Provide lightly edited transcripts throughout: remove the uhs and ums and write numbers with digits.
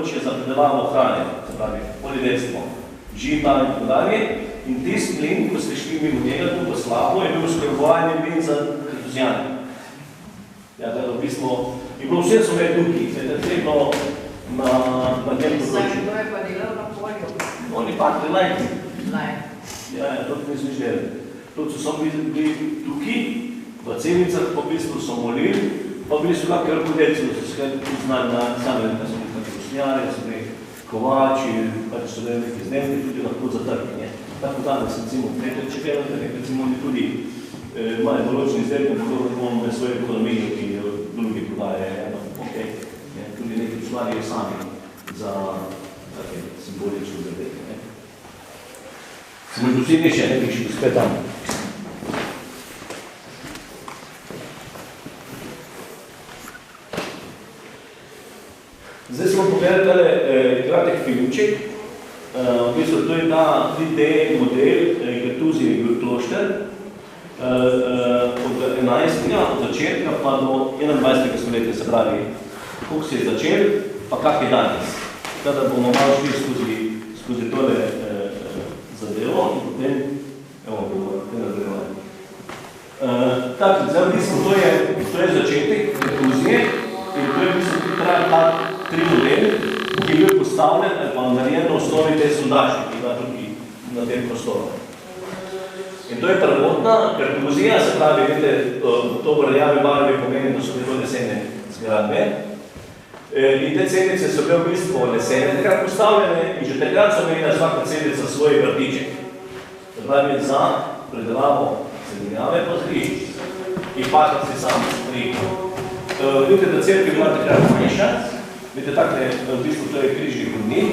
področje za predelavo hrane, se pravi, poljedelstvo, živa in tako dalje. In tisti mlin, ko ste šli mimo njega, tu po Slabo, je bil skrbovalni mlin za kartuzijane. Ja, da v bistvu, in bilo vse so imeli tukaj, se je trebno na tem področju. Kdo je pa delal na polju? Oni patri lajki. Ja, to nismo želeli. Tudi so bili tukaj, v Celicah, pa v bistvu so molili, pa bili so lahko krpodelci, da so se tudi znali na same, da so bili kartuzijane, da so bili kovači, pač so bili neki znevki, tudi lahko za trg. Tako danes, recimo, če gledate, recimo, oni tudi imajo določeni izdelki, kako bomo v svoji ekonomiji, ki drugi prodajajo, tudi neki ustvarjajo sami za take simbolične zadeve. Smo že vsi še nekaj še spet tam. Zdaj smo pogledali kratek filmček. V bistvu to je ta 3D model Kartuzijevih klošter od 11. začetka pa do 21. stoletja, se pravi, kako se je začel, pa kak je danes. Teda bomo malo šli skozi tole zadevo in potem, evo, te nadaljevanje. Tako, zdaj v bistvu to je začetek Kartuzije in to je v bistvu ta 3 model, ki je bil postavljen ali pa narejen na osnovi te sondaže, ki je tukaj na tem prostoru. In to je prvotna Kartuzija, se pravi, vidite, to v rjavi barvi pomeni, da so bile to lesene zgradbe. In te celice so bile v bistvu lesene takrat postavljene in že takrat so imeli vsaka celica svoj vrtiček. Se pravi, za predelavo zelenjave pa zgrišči. In pakat si sam strihal. Vidite, da cerkev je bila takrat manjša. Vidite, takle, v bistvu to je križni hodnik.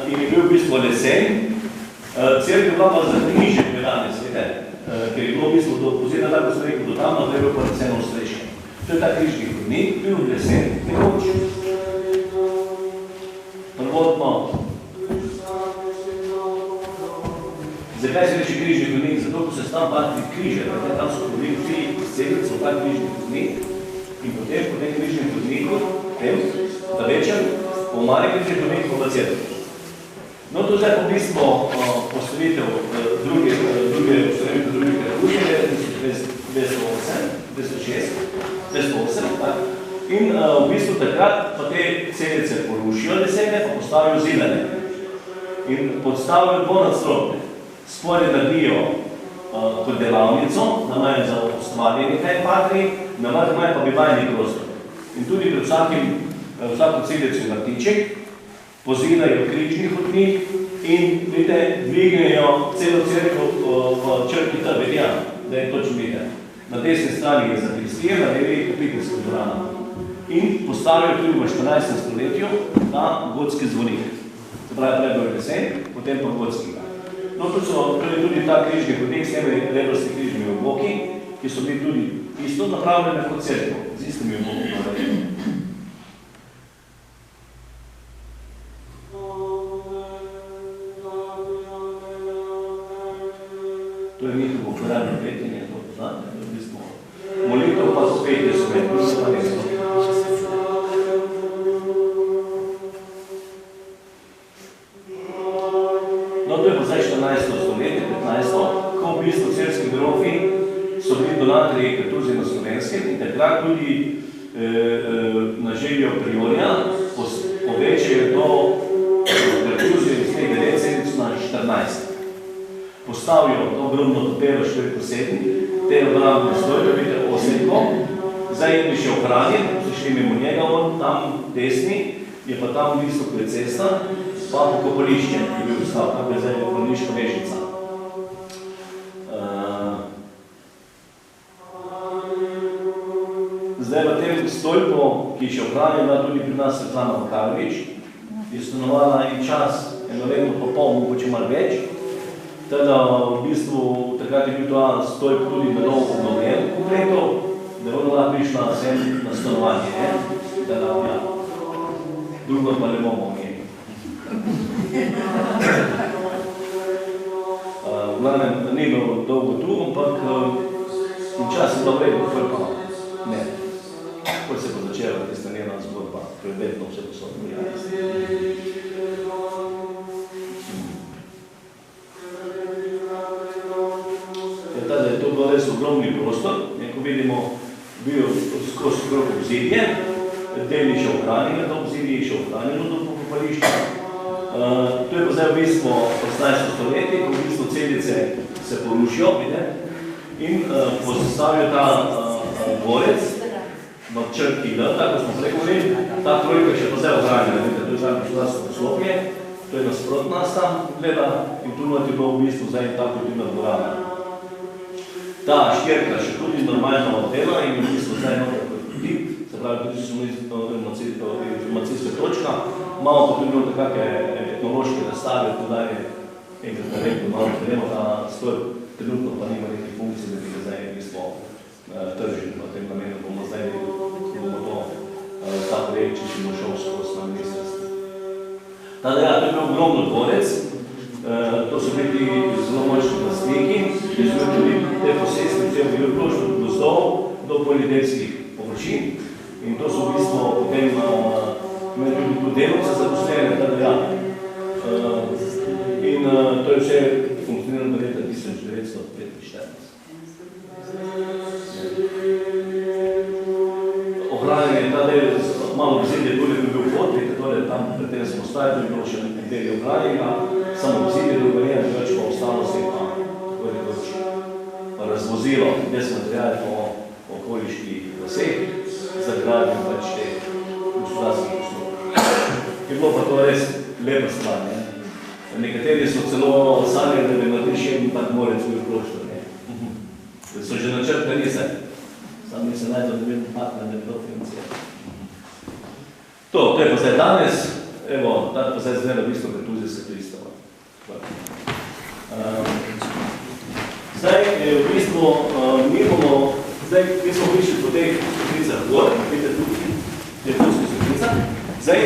In je bil v bistvu lesen. Cerkev je bila pa za nižje kot danes, vidite, ker je bilo v bistvu oziroma tako so rekel do tam, da je bil pa receno ostrejše. To je ta križni hodnik, bil lesen, nekoč. Prvotno. Zakaj se reči križni hodnik? Zato, ko se tam patri križe, tam so hodili vsi celice v ta križni hodnik. In potem po tem križnem hodniku, da večer, po mali križnem hodniku v cerkev. No, to zdaj po bistvu postavitev druge Kartuzije, 208, in v bistvu takrat pa te celice porušijo lesene, pa postavijo zidane. In podstavijo dvonadstropne. Spodaj naredijo kot delavnico, da imajo za ustvarjanje kaj patri, imajo pa bivalni prostor. In tudi pred vsako celico vrtiček pozidajo križni hodnik in vidite, dvignejo celo cerkev v črki ta velja, da je točno vidite. Na desni strani je zakristija, na levi kapiteljska dvorana. In postavijo tudi v 14. stoletju ta gotski zvonik. Se pravi, prej bil lesen, potem pa gotski. No, tu je tudi ta križni hodnik s temi ledosti križnimi oboki, ki so bili tudi isto napravljene kot cerkev, z istimi oboki. To je njihovo korajno petenje, to poznate, to je v bistvu. Molitev pa so petje svet, to se pa nesto. No, to je pa zdaj 14. stoletje, 15. Ko v bistvu cerski grofi so bili donatorji Kartuzije na Slovenskem in takrat tudi na željo priorja povečajo to Kartuzije iz tega 9 na 14. Postavijo to ogromno topelo številko 7, te obrambne stojbe, vidite, osebko, zdaj je še ohranjen, so šli mimo njega, on tam desni, je pa tam v bistvu, ko je cesta, pa pokopališče, ki je bil postav, kako je zdaj pokopališka vežica. Zdaj v tem stolpu, ki je še ohranjen, tudi pri nas Svetlana Makarovič, je stanovala in čas, eno leto pa pol, mogoče malo več. Teda v bistvu takrat je bil ta stolp tudi bilo obnovljen kompletov, da je ona lahko prišla sem na stanovanje, Teda, ja. Drugo pa ne bomo imeli. V glavnem, ni bilo dolgo tu, ampak in čas je bilo vredno, to je pa ne. Ko se bo začela tista njena zgodba, to je vedno vse posodno javnost. Je to bilo res ogromni prostor, ko vidimo, bil skozi krog obzidje, delni še ohranjeno do obzidje, še ohranjeno do pokopališča. To je pa zdaj v bistvu 18. stoletje, ko v bistvu celice se porušijo in postavijo ta dvorec v črki L, tako smo pregovorili. Ta trojka še pa zdaj ohranjena, to je zdaj gospodarsko poslopje, to je nasprot nas tam gleda in tu je bilo v bistvu zdaj tako tudi dvorana. Ta štirka še tudi normalno dela in v bistvu zdaj nekaj tip, se pravi, tudi smo informacijska točka, malo pa tudi bilo kakve etnološke razstave, tudi enkrat na reku malo prejemo, da stoj trenutno pa nima nekaj funkcije, da bi ga zdaj v bistvu tržili na tem namenu, bomo zdaj bomo to ta projekt, če si bo šel skozi na ministrstvo. Tako da ja, to je bil ogromno dvorec, to so bili zelo močni lastniki, ki so tudi te posestnice v Jurkloštu gozdov do polidelskih površin in to so v bistvu potem imeli tudi podelovce zaposlene, tako da ja. In to je vse funkcionirano do leta 1945. Ohranjanje ta del, malo obzidje, tudi bi bil vhod, torej tam pred tem smo stajali, to je bilo še nekaj deli ohranjenega, samo obzidje drugarija, več pa ostalo se pa razvozilo desmaterial po okoliških vseh, za gradnjo pač teh gospodarskih poslov. Je bilo pa to res lepa stvar, ne? Nekateri so celo sanjali, da bi naredili še en tak morec v Jurkloštu, ne? So že načrtali se. Sam mi se najdel, da bi partner, da bi to financirali. To je pa zdaj danes, evo, ta pa zdaj zgleda v bistvu Kartuzijska pristava. Zdaj, v bistvu, mi smo prišli po teh stopnicah gor, vidite tukaj, je Turska stopnica. Zdaj,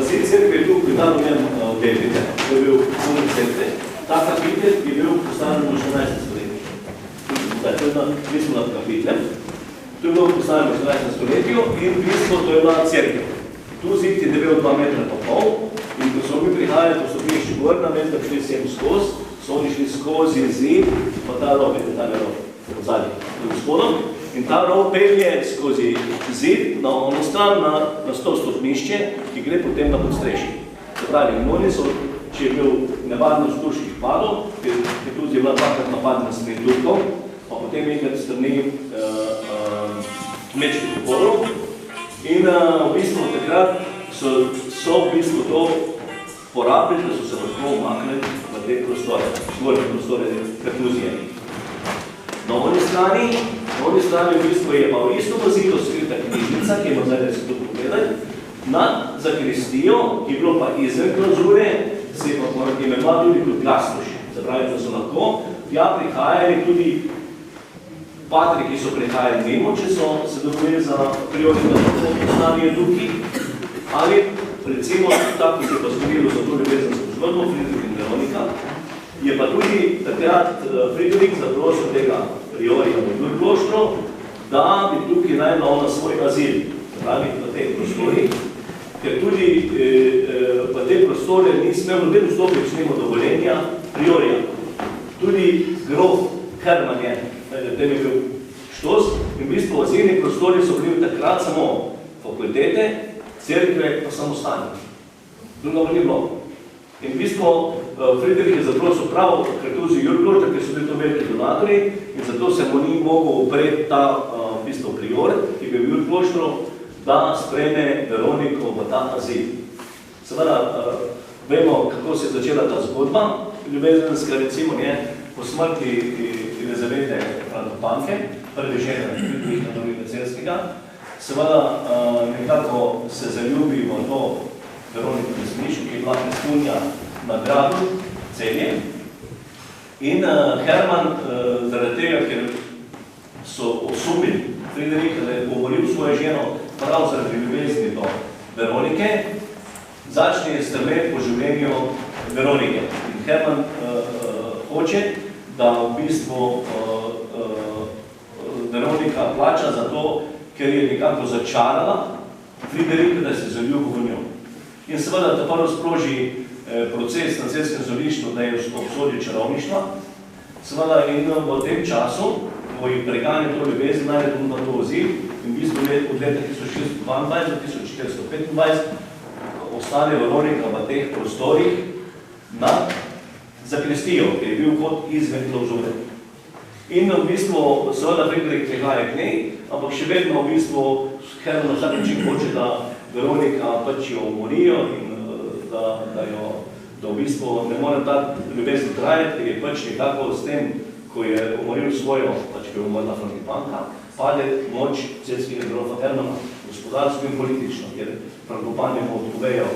cilj cerkve je tu pripravljen Belvice, to je bil Unik cerkve. Ta kapitel je bil postavljen v 14. stoletju. Zdaj, to je mi smo nad kapitlem. To je bilo postavljeno v 14. stoletju in v bistvu to je bila cerkev. Tu zid je debel 2,5 metra in ko so mi prihajali po stopnišči gor, namesto da bi šli sem skozi, so oni šli skozi zid, pa ta rov, vidite, ta rov, od zadnji, tudi spodom. In ta rov pelje skozi zid na ono stran, na 100 stopnišče, ki gre potem na podstrešje. Se pravi, oni so, če je bil nevarnost turških padov, ker tudi je bila dvakrat napadna strani Turkov, pa potem enkrat strani kmečkih uporov. In v bistvu takrat so v bistvu to porabili, da so se lahko umaknili v te prostore, zgornje prostore Kartuzije. Na oni strani v bistvu je pa v isto vozilo skrita knjižnica, ki ima zdaj se tudi pogledati, nad zakristijo, ki je bilo pa izven klazure, se je pa imenoval tudi kot glasnoši. Se pravi, da so lahko tja prihajali tudi patri, ki so prihajali mimo, če so se dovolili za priorita postavijo tukaj, ali recimo tako, ki se je pa zgodilo za to ljubezensko zgodbo, Friedrich in Veronika, je pa tudi takrat Friedrich zaprosil tega priorija v Jurkloštru, da bi tukaj najela ona svoj azil, pravi v teh prostorih, ker tudi v te prostore ni smel noben vstopiti, če nima dovoljenja priorija. Tudi grof Herman je, tem je bil štos in v bistvu azilni prostori so bili takrat samo fakultete, cerkve pa samostanje. Druga pa ni bilo. In v bistvu Friedrich je zaprosil prav Kartuzijo Jurklošta, ker so bili to veliki donatorji in zato se mu ni mogel upreti ta v bistvu prior, ki bi v Jurkloštru, da sprejme Veroniko v ta azil. Seveda, vemo, kako se je začela ta zgodba. Ljubezenska recimo je po smrti Elizavete Frankopanke, prvi žena Friedricha Novega Celskega, seveda nekako se zaljubi v to Veroniko Resničko, ki je bila Krestunja na gradu Celje. In Herman, zaradi tega, ker so osumili Friedricha, da je govoril svojo ženo prav zaradi ljubezni do Veronike, začne strmeti po življenju Veronike. In Herman hoče, da v bistvu Veronika plača za to, ker je nekako začarala Friderika, da se zaljubil v njo. In seveda ta prvo sproži proces na Celjskem sodišču, da je obsodil čarovništva. Seveda in v tem času, ko jih preganja to ljubezen, najde tudi na to oziv, in v bistvu od leta 1622 do 1425 ostane Veronika v teh prostorih na zakrestijo, ki je bil vhod izven klauzure. In v bistvu seveda Friderik prihaja k njej, ampak še vedno v bistvu Hermann na vsak način hoče, da Veronika pač jo umorijo in da v bistvu ne more ta ljubezen trajati, ker je pač nekako s tem, ko je umoril svojo, pač ko je umrla Frangipanka, pade moč celjskega grofa Hermana, gospodarsko in politično, ker Frangipani mu odpovejo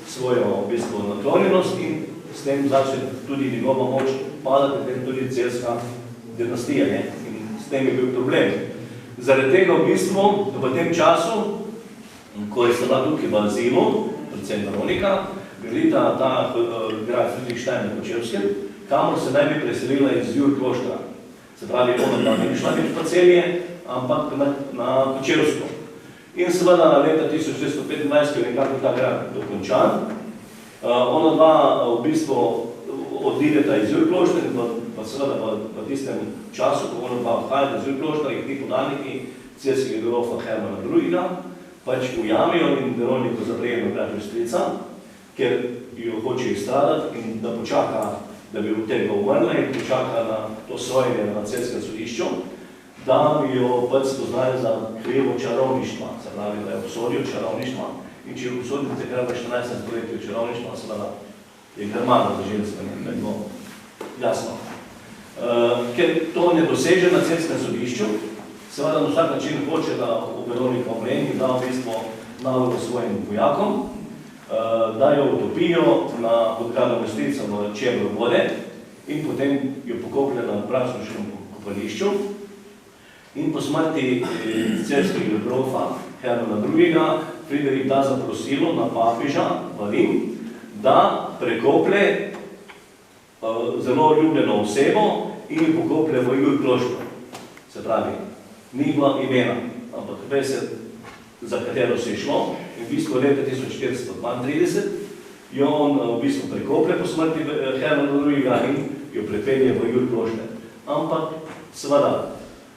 svojo v bistvu naklonjenost in s tem začne tudi njegova moč padati, ker tudi celjska dinastija, in s tem je bil problem. Zaradi tega v bistvu v tem času, ko je bila tukaj v azilu, predvsem Veronika, želita ta grad Friedrichstein na Kočevskem, kamor se naj bi preselila iz Jurkloštra. Se pravi, ona tam ni šla več pa Celje, ampak na Kočevsko. In seveda leta 1625, ko je nekako ta grad dokončan, ona dva v bistvu odideta iz Jurkloštra in pa seveda v tistem času, ko ona dva odhajata iz Jurkloštra, jih ti podaniki celjskega grofa Hermana II. Pač ujamijo in Veroniko zaprejo na grad Strica, ker jo hoče izstradati in da počaka, da bi od tega umrla in počaka na to sojenje na Celjskem sodišču, da bi jo pač spoznali za krivo čarovništva, se pravi, da je obsodil čarovništva. In če je obsodil takrat v 14. stoletju čarovništva, seveda je germano za ženska, ne bilo jasno. Ker to ne doseže na Celjskem sodišču, seveda na vsak način hoče, da Veronika umre in da v bistvu nalogo svojim vojakom, da jo utopijo na podkladno mestico v čebru vode in potem jo pokoplje na Prašniškem kopališču. In po smrti celjskega grofa Hermana II. Friderik da zaprosilo na papeža v Rim, da prekoplje zelo ljubljeno osebo in jo pokoplje v Jurkloštro. Se pravi, ni bila imena, ampak besed, za katero se je šlo. In v bistvu leta 1432 jo on v bistvu prekoplje po smrti Hermana II. In jo prepelje v Jurklošter. Ampak, seveda,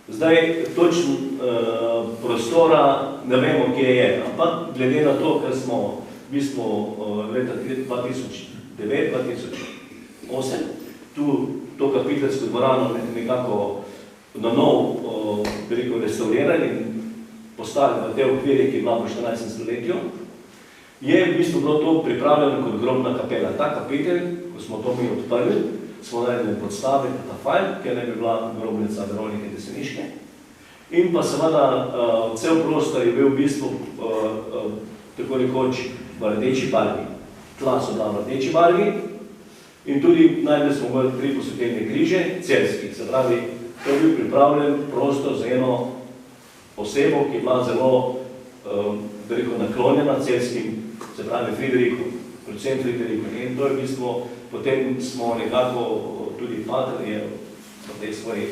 zdaj točen prostora ne vemo, kje je. Ampak, glede na to, ker smo v bistvu leta 2009-2008 to kapiteljsko dvorano nekako na nov restaurirali in postali v te okvire, ki je bila v 14. stoletju, je v bistvu bilo to pripravljeno kot grobna kapela. Ta kapitelj, ko smo to mi odprli, smo naredili podstave, katafalj, ker ne bi bila grobnica Veronike Deseniške. In pa seveda cel prostor je bil v bistvu tako nekoč v rdeči barvi. Tla so bila v rdeči barvi in tudi najbolj smo imeli 3 posvetljene križe, celjskih. Se pravi, to je bil pripravljen prostor za eno osebo, ki je bila zelo naklonjena celjskim, se pravi Frideriku, predvsem Frideriku. In to je v bistvu, potem smo nekako tudi Pater je v tej svojih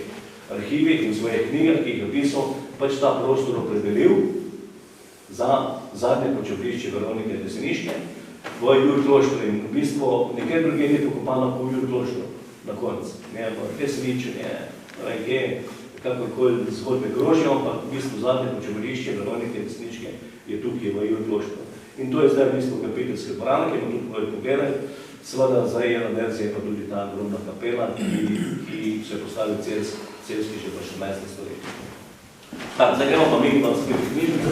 arhivih in svojih knjigah, ki jih je opisal, pač ta prostor opredelil za zadnje počeprišče Veronike Deseniške v Jurkloštru. In v bistvu nekaj druge ni pokopano po Jurkloštru na koncu. Ne v Deseniču, ne kje, kakorkoli zgodbe grožijo, ampak v bistvu zadnje počeprišče Veronike Deseniške je tukaj v Jurkloštru. In to je zdaj v bistvu kapiteljske dvorane, ki bomo tudi povedali pogledali. Seveda zdaj ena verzija je pa tudi ta grobna kapela, ki so je postavili celjski že v 16. stoletju. Zdaj gremo pa mi v knjižnico.